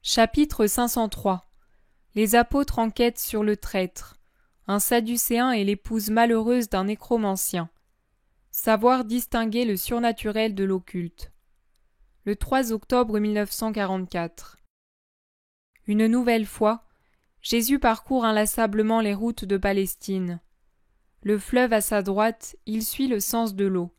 Chapitre 503. Les apôtres enquêtent sur le traître. Un sadducéen et l'épouse malheureuse d'un nécromancien. Savoir distinguer le surnaturel de l'occulte. Le 3 octobre 1944. Une nouvelle fois, Jésus parcourt inlassablement les routes de Palestine. Le fleuve à sa droite, il suit le sens de l'eau.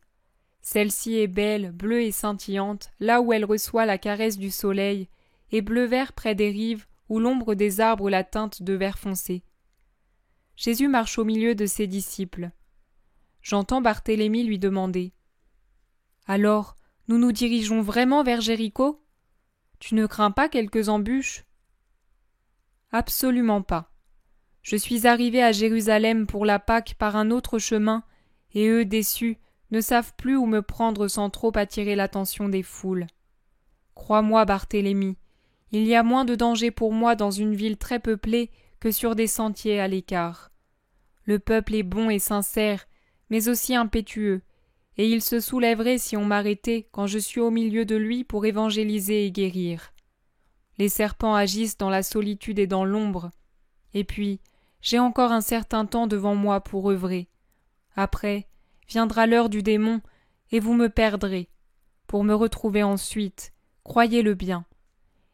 Celle-ci est belle, bleue et scintillante, là où elle reçoit la caresse du soleil, et bleu-vert près des rives où l'ombre des arbres la teinte de vert foncé. Jésus marche au milieu de ses disciples. J'entends Barthélemy lui demander « Alors, nous nous dirigeons vraiment vers Jéricho ? Tu ne crains pas quelques embûches ?»« Absolument pas. Je suis arrivé à Jérusalem pour la Pâque par un autre chemin, et eux, déçus, ne savent plus où me prendre sans trop attirer l'attention des foules. Crois-moi, Barthélemy, il y a moins de danger pour moi dans une ville très peuplée que sur des sentiers à l'écart. Le peuple est bon et sincère, mais aussi impétueux, et il se soulèverait si on m'arrêtait quand je suis au milieu de lui pour évangéliser et guérir. Les serpents agissent dans la solitude et dans l'ombre. Et puis, j'ai encore un certain temps devant moi pour œuvrer. Après, viendra l'heure du démon, et vous me perdrez. Pour me retrouver ensuite, croyez-le bien.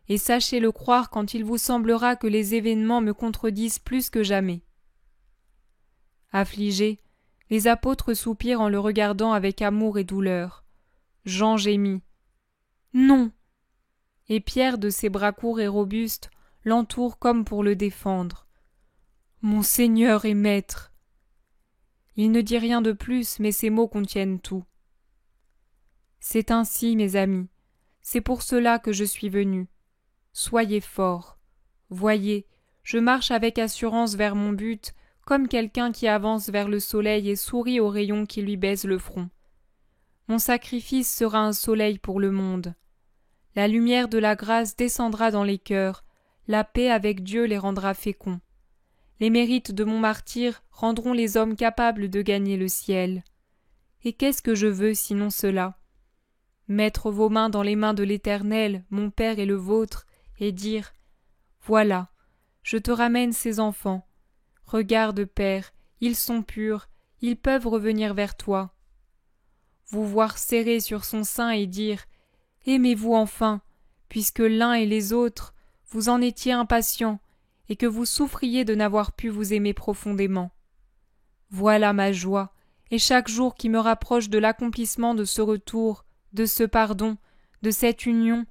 Et sachez le croire quand il vous semblera que les événements me contredisent plus que jamais. Affligés, les apôtres soupirent en le regardant avec amour et douleur. Jean gémit. « Non !» Et Pierre, de ses bras courts et robustes, l'entoure comme pour le défendre. « Mon Seigneur et Maître !» Il ne dit rien de plus, mais ces mots contiennent tout. C'est ainsi, mes amis, c'est pour cela que je suis venu. Soyez forts. Voyez, je marche avec assurance vers mon but, comme quelqu'un qui avance vers le soleil et sourit aux rayons qui lui baisent le front. Mon sacrifice sera un soleil pour le monde. La lumière de la grâce descendra dans les cœurs, la paix avec Dieu les rendra féconds. Les mérites de mon martyre rendront les hommes capables de gagner le ciel. Et qu'est-ce que je veux sinon cela ? Mettre vos mains dans les mains de l'Éternel, mon Père et le vôtre, et dire « Voilà, je te ramène ces enfants. Regarde, Père, ils sont purs, ils peuvent revenir vers toi. » Vous voir serrer sur son sein et dire « Aimez-vous enfin, puisque l'un et les autres, vous en étiez impatients, et que vous souffriez de n'avoir pu vous aimer profondément. Voilà ma joie, et chaque jour qui me rapproche de l'accomplissement de ce retour, de ce pardon, de cette union,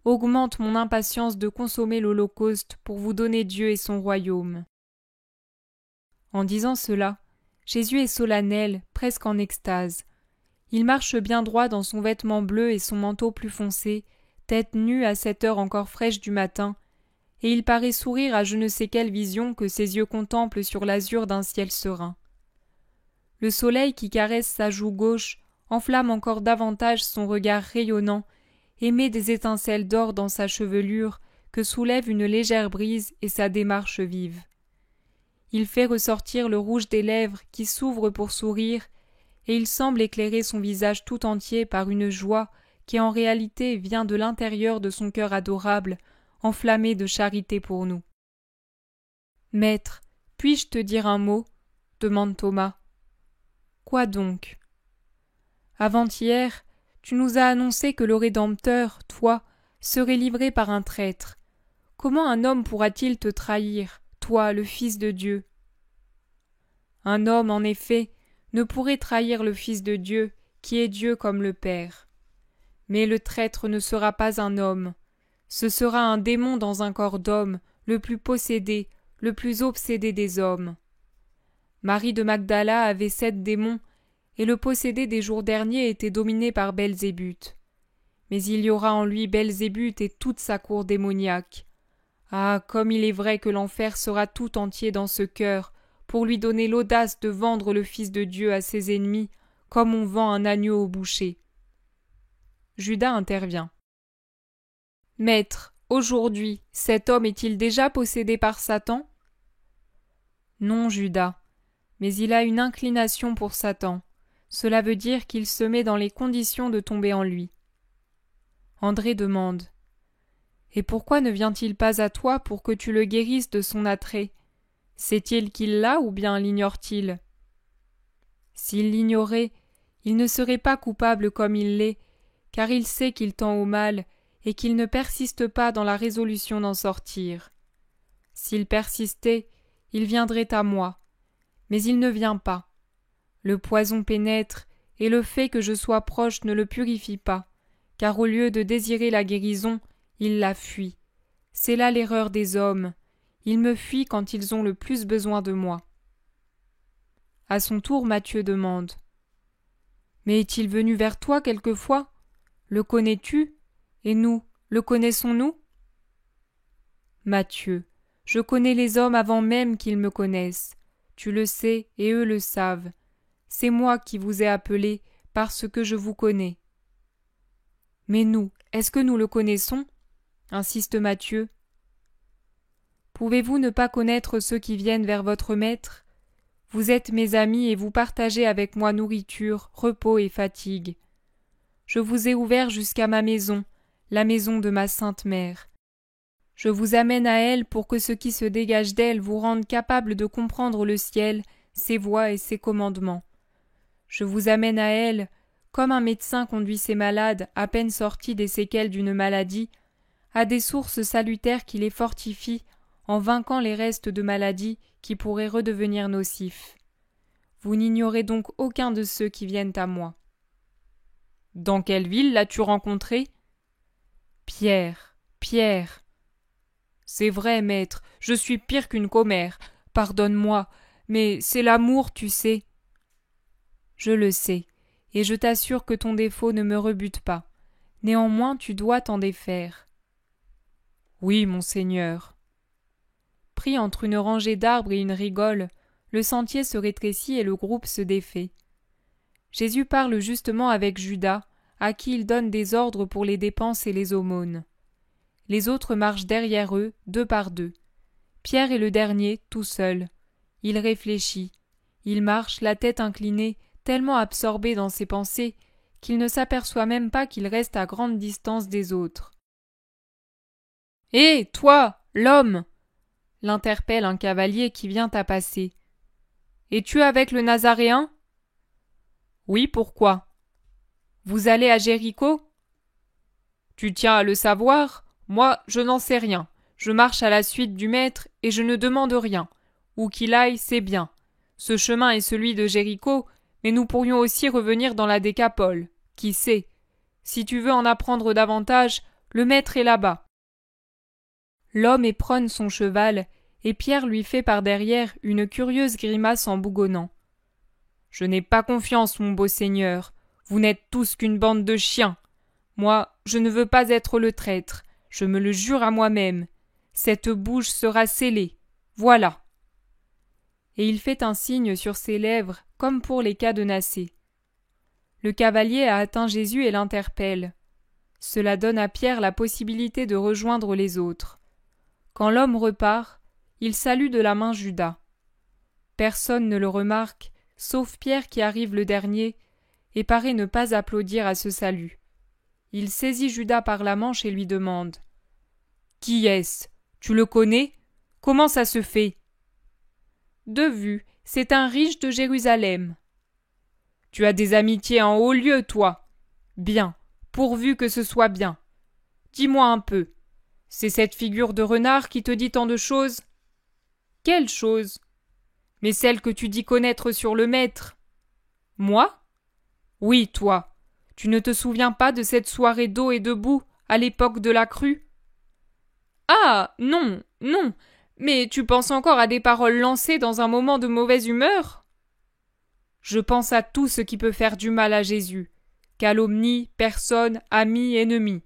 augmente mon impatience de consommer l'Holocauste pour vous donner Dieu et son royaume. » En disant cela, Jésus est solennel, presque en extase. Il marche bien droit dans son vêtement bleu et son manteau plus foncé, tête nue à cette heure encore fraîche du matin, et il paraît sourire à je ne sais quelle vision que ses yeux contemplent sur l'azur d'un ciel serein. Le soleil qui caresse sa joue gauche enflamme encore davantage son regard rayonnant et met des étincelles d'or dans sa chevelure que soulève une légère brise et sa démarche vive. Il fait ressortir le rouge des lèvres qui s'ouvrent pour sourire, et il semble éclairer son visage tout entier par une joie qui en réalité vient de l'intérieur de son cœur adorable, enflammé de charité pour nous. « Maître, puis-je te dire un mot ?» demande Thomas. « Quoi donc ?» « Avant-hier, tu nous as annoncé que le Rédempteur, toi, serait livré par un traître. Comment un homme pourra-t-il te trahir, toi, le Fils de Dieu ? Un homme, en effet, ne pourrait trahir le Fils de Dieu, qui est Dieu comme le Père. Mais le traître ne sera pas un homme. Ce sera un démon dans un corps d'homme, le plus possédé, le plus obsédé des hommes. Marie de Magdala avait 7 démons, et le possédé des jours derniers était dominé par Belzébuth. Mais il y aura en lui Belzébuth et toute sa cour démoniaque. Ah, comme il est vrai que l'enfer sera tout entier dans ce cœur, pour lui donner l'audace de vendre le Fils de Dieu à ses ennemis, comme on vend un agneau au boucher. Judas intervient. « Maître, aujourd'hui, cet homme est-il déjà possédé par Satan ? » Non, Judas, mais il a une inclination pour Satan. Cela veut dire qu'il se met dans les conditions de tomber en lui. André demande. Et pourquoi ne vient-il pas à toi pour que tu le guérisses de son attrait? Sait-il qu'il l'a ou bien l'ignore-t-il? S'il l'ignorait, il ne serait pas coupable comme il l'est, car il sait qu'il tend au mal et qu'il ne persiste pas dans la résolution d'en sortir. S'il persistait, il viendrait à moi, mais il ne vient pas. Le poison pénètre, et le fait que je sois proche ne le purifie pas, car au lieu de désirer la guérison, il la fuit. C'est là l'erreur des hommes. Ils me fuient quand ils ont le plus besoin de moi. À son tour, Matthieu demande. Mais est-il venu vers toi quelquefois? Le connais-tu? Et nous, le connaissons-nous? Matthieu, je connais les hommes avant même qu'ils me connaissent. Tu le sais et eux le savent. C'est moi qui vous ai appelé parce que je vous connais. Mais nous, est-ce que nous le connaissons? Insiste Matthieu. Pouvez-vous ne pas connaître ceux qui viennent vers votre maître? Vous êtes mes amis et vous partagez avec moi nourriture, repos et fatigue. Je vous ai ouvert jusqu'à ma maison, la maison de ma sainte mère. Je vous amène à elle pour que ce qui se dégage d'elle vous rende capable de comprendre le ciel, ses voies et ses commandements. Je vous amène à elle, comme un médecin conduit ses malades à peine sortis des séquelles d'une maladie, à des sources salutaires qui les fortifient en vainquant les restes de maladie qui pourraient redevenir nocifs. Vous n'ignorez donc aucun de ceux qui viennent à moi. Dans quelle ville l'as-tu rencontré? Pierre, Pierre. C'est vrai, maître, je suis pire qu'une commère. Pardonne-moi, mais c'est l'amour, tu sais. Je le sais, et je t'assure que ton défaut ne me rebute pas. Néanmoins, tu dois t'en défaire. Oui, monseigneur. Pris entre une rangée d'arbres et une rigole, le sentier se rétrécit et le groupe se défait. Jésus parle justement avec Judas, à qui il donne des ordres pour les dépenses et les aumônes. Les autres marchent derrière eux, deux par deux. Pierre est le dernier, tout seul. Il réfléchit. Il marche, la tête inclinée, tellement absorbé dans ses pensées qu'il ne s'aperçoit même pas qu'il reste à grande distance des autres. « Hé, toi, l'homme !» l'interpelle un cavalier qui vient à passer. « Es-tu avec le Nazaréen ?»« Oui, pourquoi ?»« Vous allez à Jéricho ?»« Tu tiens à le savoir ? Moi, je n'en sais rien. Je marche à la suite du maître et je ne demande rien. Où qu'il aille, c'est bien. Ce chemin est celui de Jéricho, mais nous pourrions aussi revenir dans la Décapole. Qui sait? Si tu veux en apprendre davantage, le maître est là-bas. » L'homme éperonne son cheval, et Pierre lui fait par derrière une curieuse grimace en bougonnant. « Je n'ai pas confiance, mon beau seigneur. Vous n'êtes tous qu'une bande de chiens. Moi, je ne veux pas être le traître. Je me le jure à moi-même. Cette bouche sera scellée. Voilà. » Et il fait un signe sur ses lèvres, comme pour les cadenasser. Le cavalier a atteint Jésus et l'interpelle. Cela donne à Pierre la possibilité de rejoindre les autres. Quand l'homme repart, il salue de la main Judas. Personne ne le remarque, sauf Pierre qui arrive le dernier, et paraît ne pas applaudir à ce salut. Il saisit Judas par la manche et lui demande « Qui est-ce? Tu le connais? Comment ça se fait ?»« De vue, c'est un riche de Jérusalem. »« Tu as des amitiés en haut lieu, toi. Bien, pourvu que ce soit bien. Dis-moi un peu. C'est cette figure de renard qui te dit tant de choses? »« Quelle chose? »« Mais celle que tu dis connaître sur le maître. »« Moi? » ?»« Oui, toi. Tu ne te souviens pas de cette soirée d'eau et de boue à l'époque de la crue? »« Ah, non, non. Mais tu penses encore à des paroles lancées dans un moment de mauvaise humeur? » Je pense à tout ce qui peut faire du mal à Jésus. Calomnie, personne, ami, ennemi.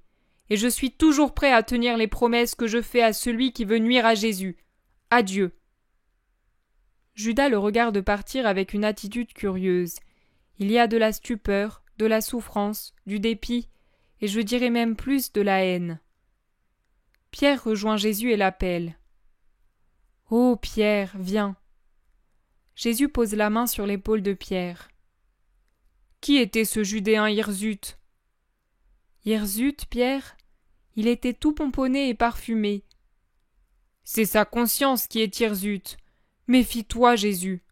Et je suis toujours prêt à tenir les promesses que je fais à celui qui veut nuire à Jésus. Adieu. Judas le regarde partir avec une attitude curieuse. Il y a de la stupeur, de la souffrance, du dépit, et je dirais même plus de la haine. Pierre rejoint Jésus et l'appelle. « Oh, Pierre, viens !» Jésus pose la main sur l'épaule de Pierre. « Qui était ce Judéen Hirsute ?»« Hirsute, Pierre ? Il était tout pomponné et parfumé. C'est sa conscience qui est hirsute. Méfie-toi, Jésus.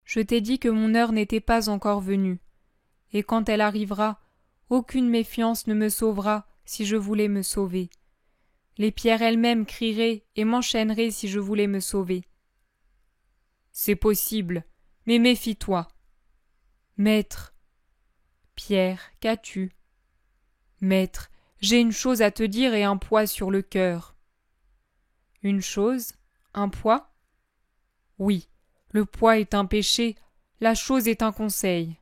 Je t'ai dit que mon heure n'était pas encore venue. Et quand elle arrivera, aucune méfiance ne me sauvera si je voulais me sauver. Les pierres elles-mêmes crieraient et m'enchaîneraient si je voulais me sauver. C'est possible, mais méfie-toi. Maître. Pierre, qu'as-tu? Maître, j'ai une chose à te dire et un poids sur le cœur. Une chose? Un poids? Oui, le poids est un péché, la chose est un conseil.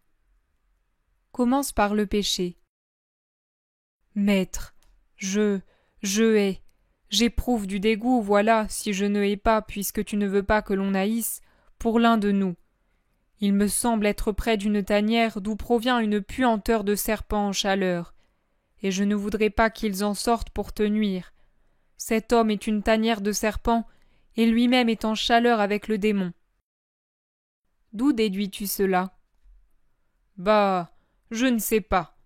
Commence par le péché. Maître, je hais. J'éprouve du dégoût, voilà, si je ne hais pas, puisque tu ne veux pas que l'on haïsse, pour l'un de nous. Il me semble être près d'une tanière d'où provient une puanteur de serpent en chaleur, et je ne voudrais pas qu'ils en sortent pour te nuire. Cet homme est une tanière de serpent, et lui-même est en chaleur avec le démon. D'où déduis-tu cela? Bah, je ne sais pas.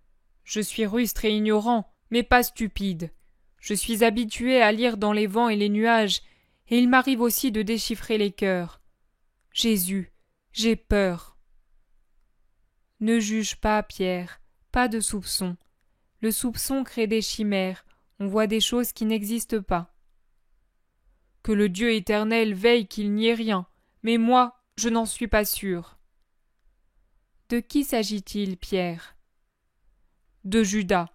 Je suis rustre et ignorant, mais pas stupide. Je suis habitué à lire dans les vents et les nuages, et il m'arrive aussi de déchiffrer les cœurs. Jésus, j'ai peur. Ne juge pas, Pierre, pas de soupçon. Le soupçon crée des chimères, on voit des choses qui n'existent pas. Que le Dieu éternel veille qu'il n'y ait rien, mais moi, je n'en suis pas sûr. De qui s'agit-il, Pierre? De Judas.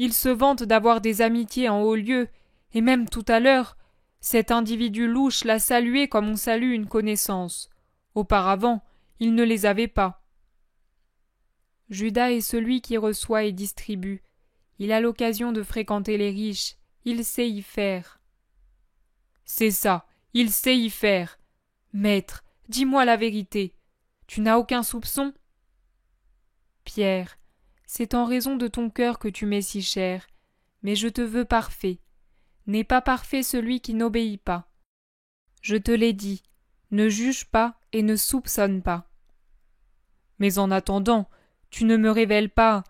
Il se vante d'avoir des amitiés en haut lieu, et même tout à l'heure, cet individu louche l'a salué comme on salue une connaissance. Auparavant, il ne les avait pas. Judas est celui qui reçoit et distribue. Il a l'occasion de fréquenter les riches, il sait y faire. C'est ça, il sait y faire. Maître, dis-moi la vérité. Tu n'as aucun soupçon? Pierre, c'est en raison de ton cœur que tu m'es si cher, mais je te veux parfait. N'est pas parfait celui qui n'obéit pas. Je te l'ai dit, ne juge pas et ne soupçonne pas. Mais en attendant, tu ne me révèles pas.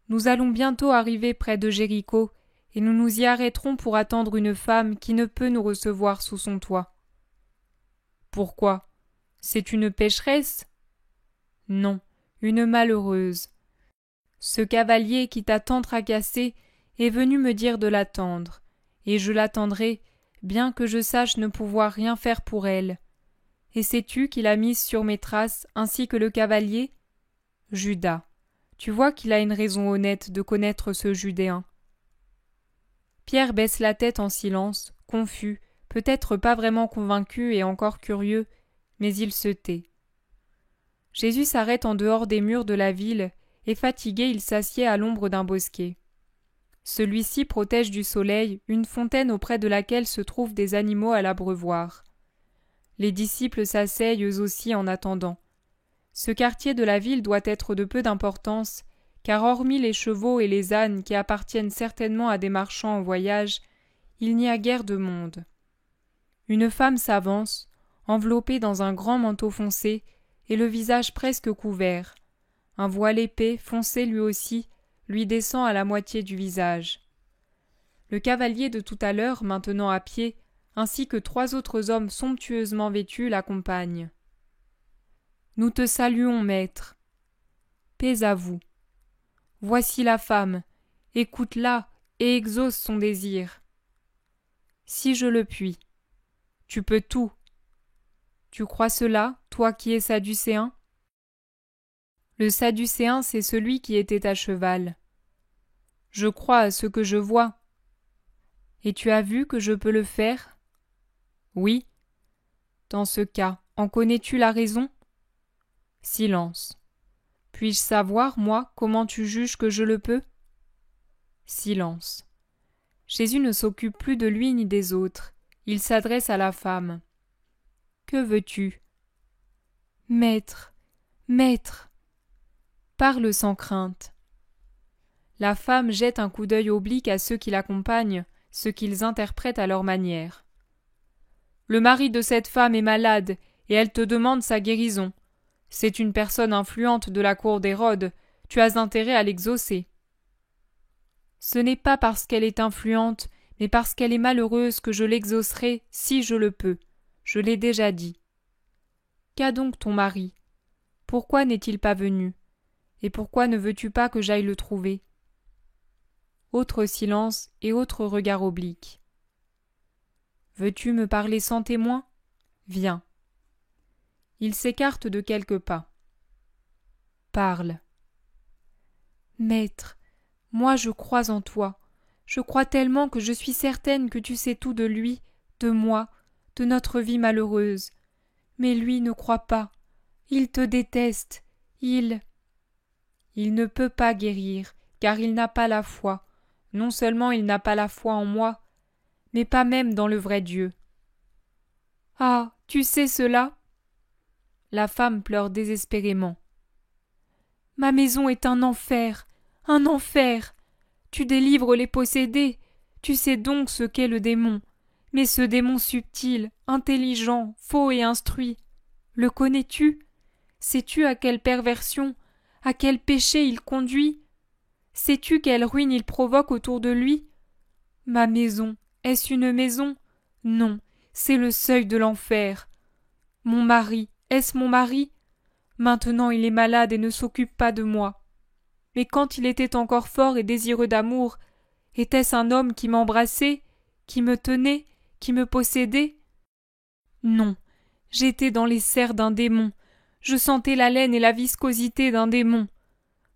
Nous allons bientôt arriver près de Jéricho, et nous nous y arrêterons pour attendre une femme qui ne peut nous recevoir sous son toit. Pourquoi? C'est une pécheresse? Non, une malheureuse. Ce cavalier qui t'a tant tracassé est venu me dire de l'attendre, et je l'attendrai, bien que je sache ne pouvoir rien faire pour elle. Et sais-tu qu'il a mise sur mes traces ainsi que le cavalier? Judas. Tu vois qu'il a une raison honnête de connaître ce Judéen. Pierre baisse la tête en silence, confus, peut-être pas vraiment convaincu et encore curieux, mais il se tait. Jésus s'arrête en dehors des murs de la ville, et fatigué il s'assied à l'ombre d'un bosquet. Celui-ci protège du soleil une fontaine auprès de laquelle se trouvent des animaux à l'abreuvoir. Les disciples s'asseyent eux aussi en attendant. Ce quartier de la ville doit être de peu d'importance, car hormis les chevaux et les ânes qui appartiennent certainement à des marchands en voyage, il n'y a guère de monde. Une femme s'avance, enveloppée dans un grand manteau foncé, et le visage presque couvert. Un voile épais, foncé lui aussi, lui descend à la moitié du visage. Le cavalier de tout à l'heure, maintenant à pied, ainsi que 3 autres hommes somptueusement vêtus l'accompagnent. Nous te saluons, maître. Paix à vous. Voici la femme, écoute-la et exauce son désir. Si je le puis. Tu peux tout. Tu crois cela, toi qui es sadducéen? Le sadducéen, c'est celui qui était à cheval. Je crois à ce que je vois. Et tu as vu que je peux le faire? Oui. Dans ce cas, en connais-tu la raison? Silence. Puis-je savoir, moi, comment tu juges que je le peux? Silence. Jésus ne s'occupe plus de lui ni des autres. Il s'adresse à la femme. Que veux-tu? Maître, maître. Parle sans crainte. La femme jette un coup d'œil oblique à ceux qui l'accompagnent, ce qu'ils interprètent à leur manière. Le mari de cette femme est malade, et elle te demande sa guérison. C'est une personne influente de la cour d'Hérode, tu as intérêt à l'exaucer. Ce n'est pas parce qu'elle est influente, mais parce qu'elle est malheureuse que je l'exaucerai si je le peux. Je l'ai déjà dit. Qu'a donc ton mari? Pourquoi n'est-il pas venu? Et pourquoi ne veux-tu pas que j'aille le trouver? Autre silence et autre regard oblique. Veux-tu me parler sans témoin? Viens. Il s'écarte de quelques pas. Parle. Maître, moi je crois en toi. Je crois tellement que je suis certaine que tu sais tout de lui, de moi, de notre vie malheureuse. Mais lui ne croit pas. Il te déteste. Il ne peut pas guérir, car il n'a pas la foi. Non seulement il n'a pas la foi en moi, mais pas même dans le vrai Dieu. Ah, tu sais cela? La femme pleure désespérément. Ma maison est un enfer, un enfer. Tu délivres les possédés, tu sais donc ce qu'est le démon. Mais ce démon subtil, intelligent, faux et instruit, le connais-tu? Sais-tu à quelle perversion, à quel péché il conduit? Sais-tu quelle ruine il provoque autour de lui? Ma maison, est-ce une maison? Non, c'est le seuil de l'enfer. Mon mari, est-ce mon mari? Maintenant il est malade et ne s'occupe pas de moi. Mais quand il était encore fort et désireux d'amour, était-ce un homme qui m'embrassait, qui me tenait, qui me possédait? Non, j'étais dans les serres d'un démon, je sentais l'haleine et la viscosité d'un démon.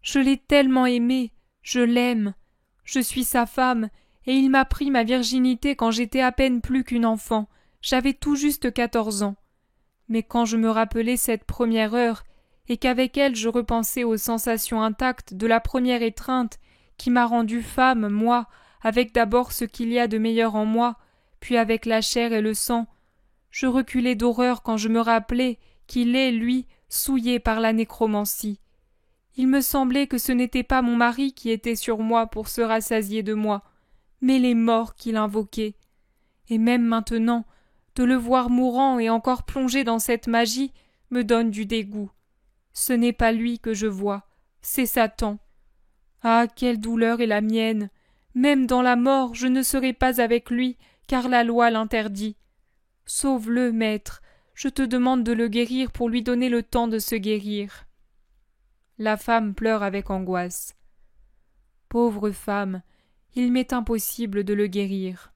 Je l'ai tellement aimé, je l'aime, je suis sa femme, et il m'a pris ma virginité quand j'étais à peine plus qu'une enfant, j'avais tout juste 14 ans. Mais quand je me rappelai cette première heure, et qu'avec elle je repensai aux sensations intactes de la première étreinte qui m'a rendue femme, moi, avec d'abord ce qu'il y a de meilleur en moi, puis avec la chair et le sang, je reculai d'horreur quand je me rappelai qu'il est, lui, souillé par la nécromancie. Il me semblait que ce n'était pas mon mari qui était sur moi pour se rassasier de moi, mais les morts qu'il invoquait. Et même maintenant, de le voir mourant et encore plongé dans cette magie me donne du dégoût. Ce n'est pas lui que je vois, c'est Satan. Ah, quelle douleur est la mienne! Même dans la mort, je ne serai pas avec lui, car la loi l'interdit. Sauve-le, maître, je te demande de le guérir pour lui donner le temps de se guérir. La femme pleure avec angoisse. Pauvre femme, il m'est impossible de le guérir.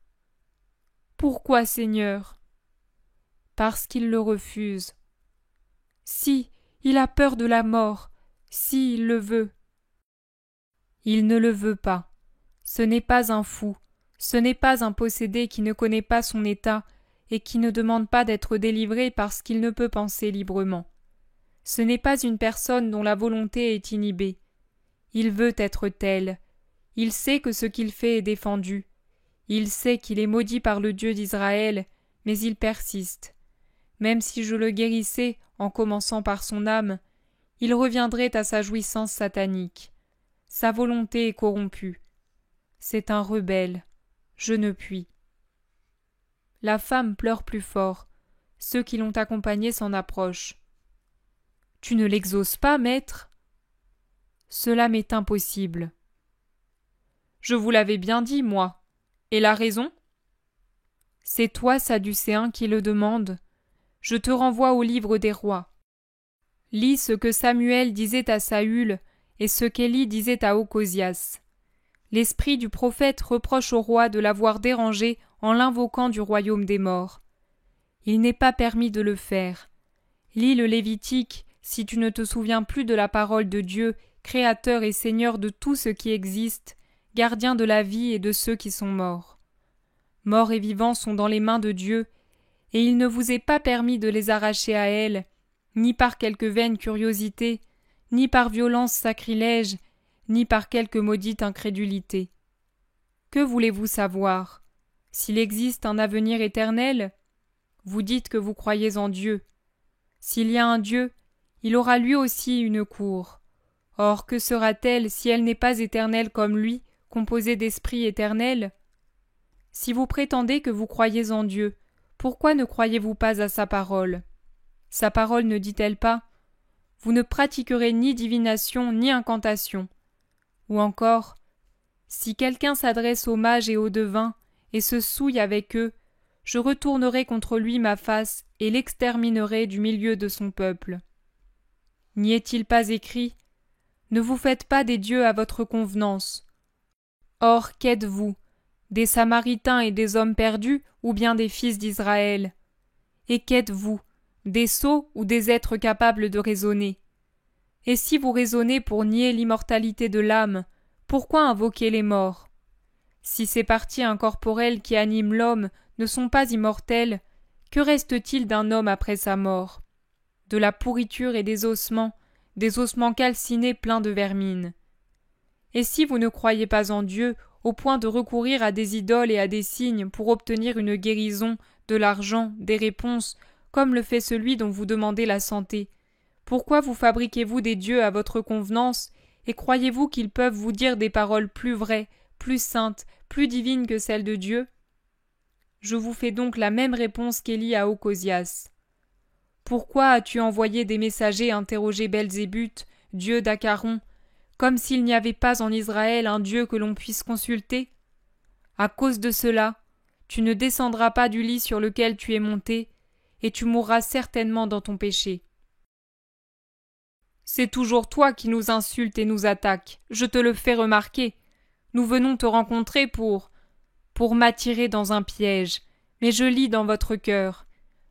Pourquoi, Seigneur? Parce qu'il le refuse. Si, il a peur de la mort, si il le veut. Il ne le veut pas. Ce n'est pas un fou, ce n'est pas un possédé qui ne connaît pas son état et qui ne demande pas d'être délivré parce qu'il ne peut penser librement. Ce n'est pas une personne dont la volonté est inhibée. Il veut être tel. Il sait que ce qu'il fait est défendu. Il sait qu'il est maudit par le Dieu d'Israël, mais il persiste. Même si je le guérissais en commençant par son âme, il reviendrait à sa jouissance satanique. Sa volonté est corrompue. C'est un rebelle. Je ne puis. La femme pleure plus fort. Ceux qui l'ont accompagnée s'en approchent. Tu ne l'exauces pas, maître? Cela m'est impossible. Je vous l'avais bien dit, moi. Et la raison? C'est toi, Sadducéen, qui le demande. Je te renvoie au livre des rois. Lis ce que Samuel disait à Saül et ce qu'Élie disait à Ocosias. L'esprit du prophète reproche au roi de l'avoir dérangé en l'invoquant du royaume des morts. Il n'est pas permis de le faire. Lis le Lévitique si tu ne te souviens plus de la parole de Dieu, créateur et seigneur de tout ce qui existe, gardien de la vie et de ceux qui sont morts. Morts et vivants sont dans les mains de Dieu, et il ne vous est pas permis de les arracher à elle, ni par quelque vaine curiosité, ni par violence sacrilège, ni par quelque maudite incrédulité. Que voulez-vous savoir? S'il existe un avenir éternel? Vous dites que vous croyez en Dieu. S'il y a un Dieu, il aura lui aussi une cour. Or, que sera-t-elle si elle n'est pas éternelle comme lui, composée d'esprit éternel? Si vous prétendez que vous croyez en Dieu, pourquoi ne croyez-vous pas à sa parole? Sa parole ne dit-elle pas « Vous ne pratiquerez ni divination ni incantation » ou encore « Si quelqu'un s'adresse aux mages et aux devins, et se souille avec eux, je retournerai contre lui ma face et l'exterminerai du milieu de son peuple. N'y est-il pas écrit : ne vous faites pas des dieux à votre convenance. Or, qu'êtes-vous ? Des Samaritains et des hommes perdus, ou bien des fils d'Israël ? Et qu'êtes-vous ? Des sots ou des êtres capables de raisonner ? Et si vous raisonnez pour nier l'immortalité de l'âme, pourquoi invoquer les morts ? Si ces parties incorporelles qui animent l'homme ne sont pas immortelles, que reste-t-il d'un homme après sa mort ? De la pourriture et des ossements calcinés pleins de vermine. Et si vous ne croyez pas en Dieu, au point de recourir à des idoles et à des signes pour obtenir une guérison, de l'argent, des réponses, comme le fait celui dont vous demandez la santé, pourquoi vous fabriquez-vous des dieux à votre convenance, et croyez-vous qu'ils peuvent vous dire des paroles plus vraies, plus saintes, plus divines que celles de Dieu ? Je vous fais donc la même réponse qu'Élie à Ocosias. Pourquoi as-tu envoyé des messagers interroger Belzébuth, dieu d'Acaron, comme s'il n'y avait pas en Israël un Dieu que l'on puisse consulter ? À cause de cela, tu ne descendras pas du lit sur lequel tu es monté, et tu mourras certainement dans ton péché. C'est toujours toi qui nous insultes et nous attaques, je te le fais remarquer. Nous venons te rencontrer pour m'attirer dans un piège, mais je lis dans votre cœur.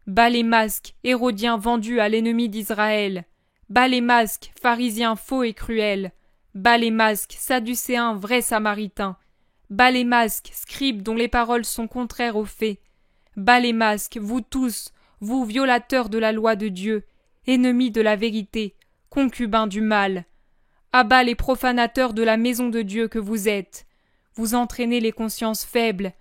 Bas les masques, Hérodiens vendus à l'ennemi d'Israël. Bas les masques, pharisiens faux et cruels. Bas les masques, sadducéens vrais samaritains. Bas les masques, scribes dont les paroles sont contraires aux faits. Bas les masques, vous tous, vous violateurs de la loi de Dieu, ennemis de la vérité, concubins du mal. À bas les profanateurs de la maison de Dieu que vous êtes. Vous entraînez les consciences faibles.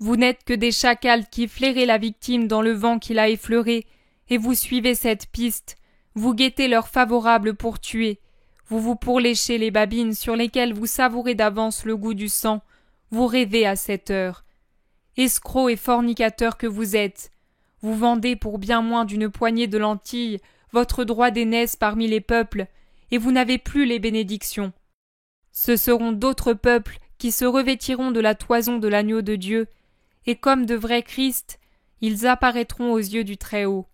Vous n'êtes que des chacals qui flairez la victime dans le vent qui l'a effleurée, et vous suivez cette piste. Vous guettez l'heure favorable pour tuer. Vous pourléchez les babines sur lesquelles vous savourez d'avance le goût du sang. Vous rêvez à cette heure. Escrocs et fornicateurs que vous êtes. Vous vendez pour bien moins d'une poignée de lentilles votre droit d'aînesse parmi les peuples, et vous n'avez plus les bénédictions. Ce seront d'autres peuples qui se revêtiront de la toison de l'agneau de Dieu, et comme de vrais Christ, ils apparaîtront aux yeux du Très-Haut.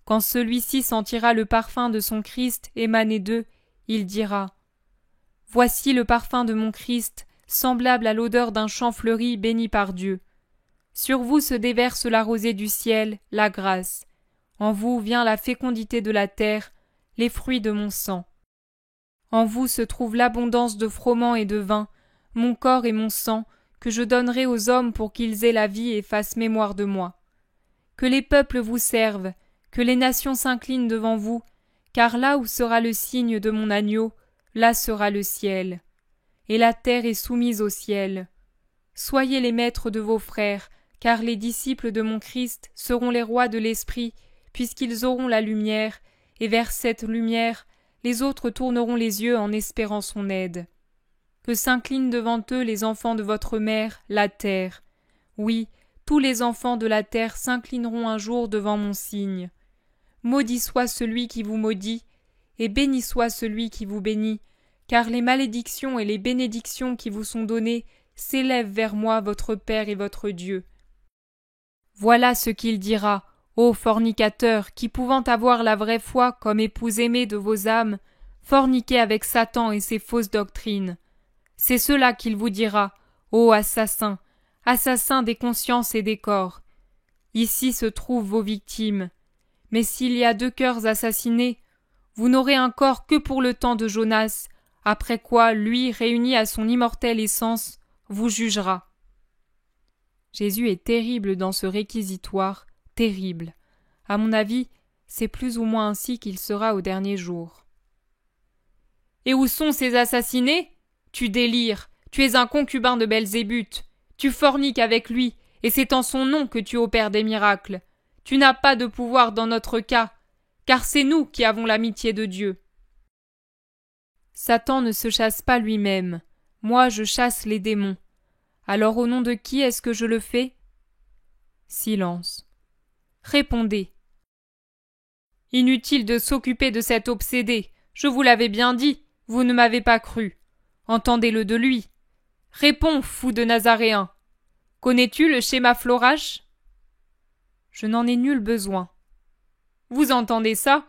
Quand celui-ci sentira le parfum de son Christ émaner d'eux, il dira : Voici le parfum de mon Christ, semblable à l'odeur d'un champ fleuri béni par Dieu. Sur vous se déverse la rosée du ciel, la grâce. En vous vient la fécondité de la terre, les fruits de mon sang. En vous se trouve l'abondance de froment et de vin, mon corps et mon sang, que je donnerai aux hommes pour qu'ils aient la vie et fassent mémoire de moi. Que les peuples vous servent, que les nations s'inclinent devant vous, car là où sera le signe de mon agneau, là sera le ciel. Et la terre est soumise au ciel. Soyez les maîtres de vos frères, car les disciples de mon Christ seront les rois de l'esprit, puisqu'ils auront la lumière, et vers cette lumière, les autres tourneront les yeux en espérant son aide. Que s'inclinent devant eux les enfants de votre mère, la terre. Oui, tous les enfants de la terre s'inclineront un jour devant mon signe. Maudit soit celui qui vous maudit, et béni soit celui qui vous bénit, car les malédictions et les bénédictions qui vous sont données s'élèvent vers moi, votre Père et votre Dieu. Voilà ce qu'il dira, ô fornicateurs, qui pouvant avoir la vraie foi comme épouse aimée de vos âmes, forniquez avec Satan et ses fausses doctrines. C'est cela qu'il vous dira, ô assassins, assassins des consciences et des corps. Ici se trouvent vos victimes. Mais s'il y a 2 cœurs assassinés, vous n'aurez un corps que pour le temps de Jonas, après quoi, lui, réuni à son immortelle essence, vous jugera. Jésus est terrible dans ce réquisitoire, terrible. À mon avis, c'est plus ou moins ainsi qu'il sera au dernier jour. Et où sont ces assassinés ? Tu délires, tu es un concubin de Belzébuth, tu forniques avec lui, et c'est en son nom que tu opères des miracles. Tu n'as pas de pouvoir dans notre cas, car c'est nous qui avons l'amitié de Dieu. Satan ne se chasse pas lui-même, moi je chasse les démons. Alors au nom de qui est-ce que je le fais ? Silence. Répondez. Inutile de s'occuper de cet obsédé, je vous l'avais bien dit, vous ne m'avez pas cru. Entendez-le de lui. Réponds, fou de Nazaréen. Connais-tu le schéma Florache ? Je n'en ai nul besoin. Vous entendez ça ?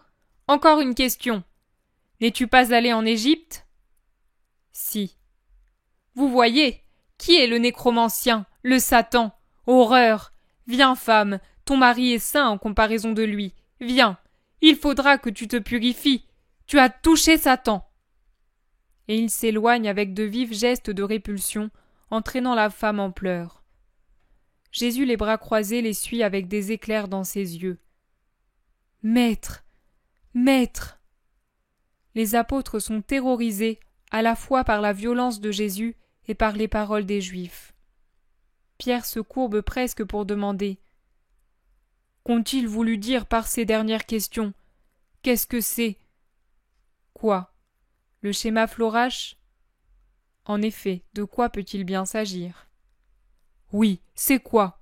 Encore une question. N'es-tu pas allé en Égypte ? Si. Vous voyez, qui est le nécromancien, le Satan ? Horreur ! Viens, femme, ton mari est saint en comparaison de lui. Viens, il faudra que tu te purifies. Tu as touché Satan. Et il s'éloigne avec de vifs gestes de répulsion, entraînant la femme en pleurs. Jésus, les bras croisés, les suit avec des éclairs dans ses yeux. Maître, Maître ! Les apôtres sont terrorisés à la fois par la violence de Jésus et par les paroles des Juifs. Pierre se courbe presque pour demander « Qu'ont-ils voulu dire par ces dernières questions ? Qu'est-ce que c'est ?» Quoi ? Le schéma Florache ? En effet, de quoi peut-il bien s'agir ? Oui, c'est quoi ?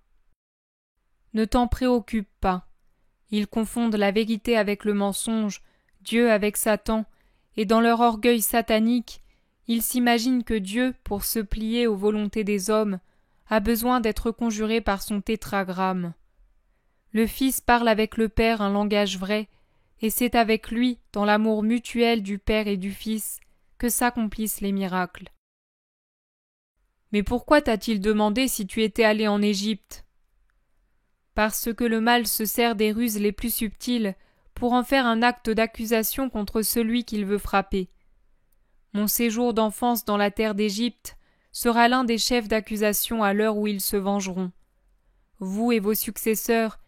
Ne t'en préoccupe pas. Ils confondent la vérité avec le mensonge, Dieu avec Satan, et dans leur orgueil satanique, ils s'imaginent que Dieu, pour se plier aux volontés des hommes, a besoin d'être conjuré par son tétragramme. Le Fils parle avec le Père un langage vrai, et c'est avec lui, dans l'amour mutuel du Père et du Fils, que s'accomplissent les miracles. Mais pourquoi t'a-t-il demandé si tu étais allé en Égypte ? Parce que le mal se sert des ruses les plus subtiles pour en faire un acte d'accusation contre celui qu'il veut frapper. Mon séjour d'enfance dans la terre d'Égypte sera l'un des chefs d'accusation à l'heure où ils se vengeront. Vous et vos successeurs,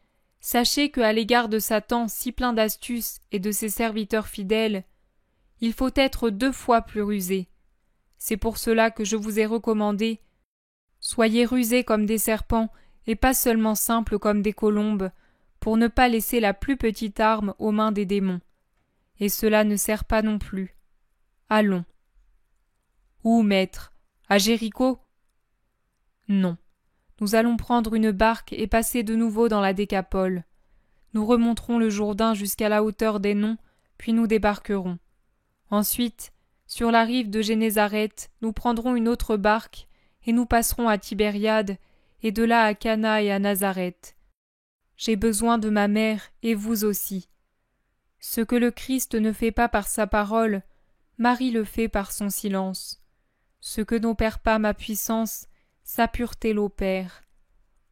sachez qu'à l'égard de Satan si plein d'astuces et de ses serviteurs fidèles, il faut être 2 fois plus rusé. C'est pour cela que je vous ai recommandé « Soyez rusés comme des serpents et pas seulement simples comme des colombes, pour ne pas laisser la plus petite arme aux mains des démons. Et cela ne sert pas non plus. Allons. » Où, maître ? À Jéricho ? Non. Nous allons prendre une barque et passer de nouveau dans la Décapole. Nous remonterons le Jourdain jusqu'à la hauteur des Noms, puis nous débarquerons. Ensuite, sur la rive de Génézareth, nous prendrons une autre barque et nous passerons à Tibériade, et de là à Cana et à Nazareth. J'ai besoin de ma mère et vous aussi. Ce que le Christ ne fait pas par sa parole, Marie le fait par son silence. Ce que n'opère pas ma puissance, sa pureté l'opère.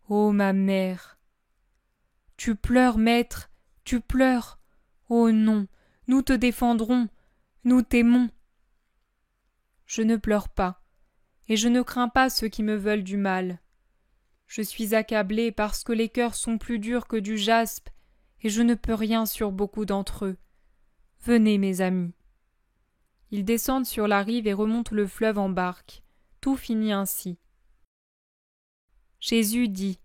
Ô ma mère ! Tu pleures, maître, tu pleures. Oh non, nous te défendrons, nous t'aimons. Je ne pleure pas, et je ne crains pas ceux qui me veulent du mal. Je suis accablé parce que les cœurs sont plus durs que du jaspe, et je ne peux rien sur beaucoup d'entre eux. Venez, mes amis. Ils descendent sur la rive et remontent le fleuve en barque. Tout finit ainsi. Jésus dit :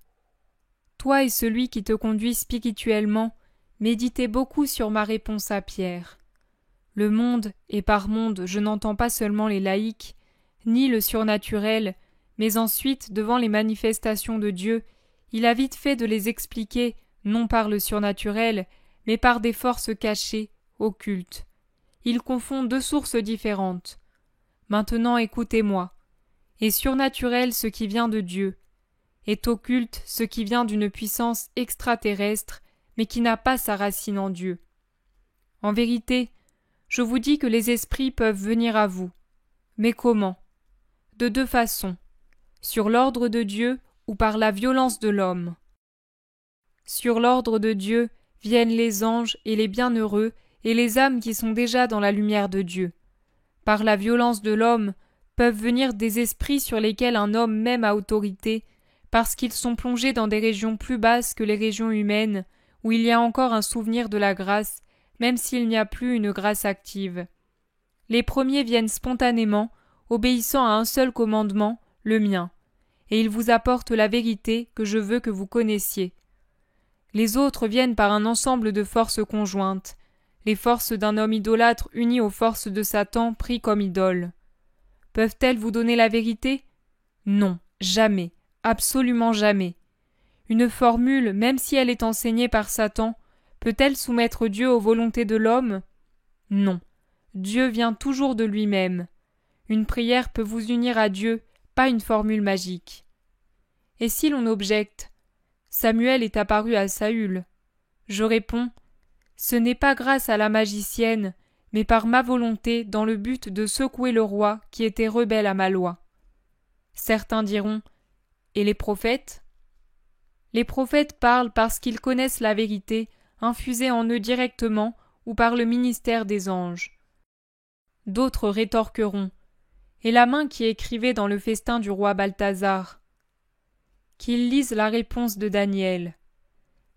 Toi et celui qui te conduit spirituellement, méditez beaucoup sur ma réponse à Pierre. Le monde, et par monde je n'entends pas seulement les laïcs, ni le surnaturel, mais ensuite, devant les manifestations de Dieu, il a vite fait de les expliquer, non par le surnaturel, mais par des forces cachées, occultes. Il confond 2 sources différentes. Maintenant écoutez-moi. Est surnaturel ce qui vient de Dieu. Est occulte ce qui vient d'une puissance extraterrestre, mais qui n'a pas sa racine en Dieu. En vérité, je vous dis que les esprits peuvent venir à vous. Mais comment ? De 2 façons. Sur l'ordre de Dieu ou par la violence de l'homme. Sur l'ordre de Dieu viennent les anges et les bienheureux et les âmes qui sont déjà dans la lumière de Dieu. Par la violence de l'homme peuvent venir des esprits sur lesquels un homme même a autorité, parce qu'ils sont plongés dans des régions plus basses que les régions humaines, où il y a encore un souvenir de la grâce, même s'il n'y a plus une grâce active. Les premiers viennent spontanément, obéissant à un seul commandement, le mien, et ils vous apportent la vérité que je veux que vous connaissiez. Les autres viennent par un ensemble de forces conjointes, les forces d'un homme idolâtre unies aux forces de Satan pris comme idole. Peuvent-elles vous donner la vérité ? Non, jamais, absolument jamais. Une formule, même si elle est enseignée par Satan, peut-elle soumettre Dieu aux volontés de l'homme ? Non, Dieu vient toujours de lui-même. Une prière peut vous unir à Dieu, pas une formule magique. Et si l'on objecte « Samuel est apparu à Saül », je réponds « Ce n'est pas grâce à la magicienne, mais par ma volonté dans le but de secouer le roi qui était rebelle à ma loi. » Certains diront « Et les prophètes ?» Les prophètes parlent parce qu'ils connaissent la vérité, infusée en eux directement ou par le ministère des anges. D'autres rétorqueront « Et la main qui écrivait dans le festin du roi Balthazar ?» Qu'ils lisent la réponse de Daniel.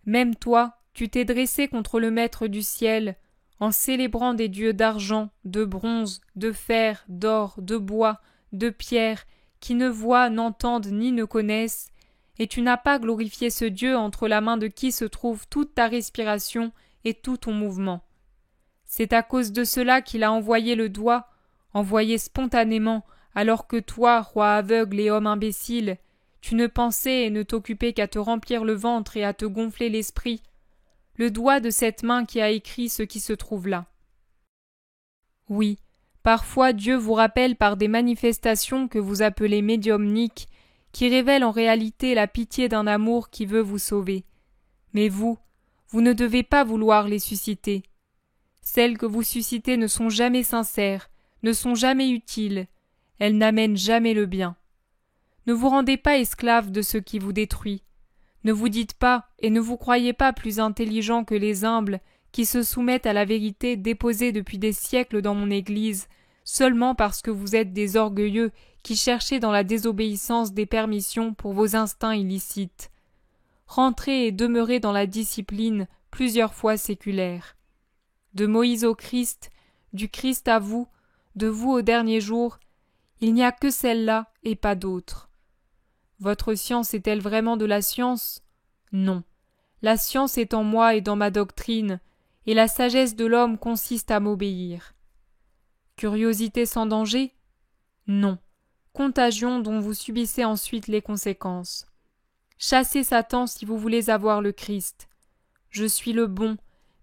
Même toi, tu t'es dressé contre le Maître du ciel, en célébrant des dieux d'argent, de bronze, de fer, d'or, de bois, de pierre, qui ne voient, n'entendent ni ne connaissent, et tu n'as pas glorifié ce Dieu entre la main de qui se trouve toute ta respiration et tout ton mouvement. C'est à cause de cela qu'il a envoyé le doigt, envoyé spontanément, alors que toi, roi aveugle et homme imbécile, tu ne pensais et ne t'occupais qu'à te remplir le ventre et à te gonfler l'esprit, le doigt de cette main qui a écrit ce qui se trouve là. Oui, parfois Dieu vous rappelle par des manifestations que vous appelez médiumniques, qui révèlent en réalité la pitié d'un amour qui veut vous sauver. Mais vous ne devez pas vouloir les susciter. Celles que vous suscitez ne sont jamais sincères, ne sont jamais utiles, elles n'amènent jamais le bien. Ne vous rendez pas esclaves de ce qui vous détruit. Ne vous dites pas et ne vous croyez pas plus intelligents que les humbles qui se soumettent à la vérité déposée depuis des siècles dans mon Église, seulement parce que vous êtes des orgueilleux qui cherchez dans la désobéissance des permissions pour vos instincts illicites. Rentrez et demeurez dans la discipline plusieurs fois séculaire. De Moïse au Christ, du Christ à vous, de vous au dernier jour, il n'y a que celle-là et pas d'autre. Votre science est-elle vraiment de la science ? Non. La science est en moi et dans ma doctrine, et la sagesse de l'homme consiste à m'obéir. Curiosité sans danger ? Non. Contagion dont vous subissez ensuite les conséquences. Chassez Satan si vous voulez avoir le Christ. Je suis le bon,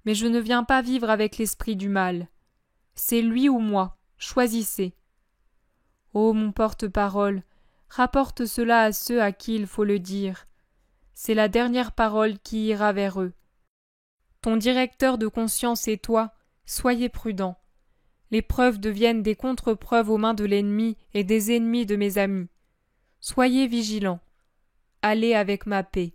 mais je ne viens pas vivre avec l'esprit du mal. C'est lui ou moi, choisissez. Ô mon porte-parole, rapporte cela à ceux à qui il faut le dire. C'est la dernière parole qui ira vers eux. Ton directeur de conscience et toi, soyez prudents. Les preuves deviennent des contre-preuves aux mains de l'ennemi et des ennemis de mes amis. Soyez vigilants. Allez avec ma paix.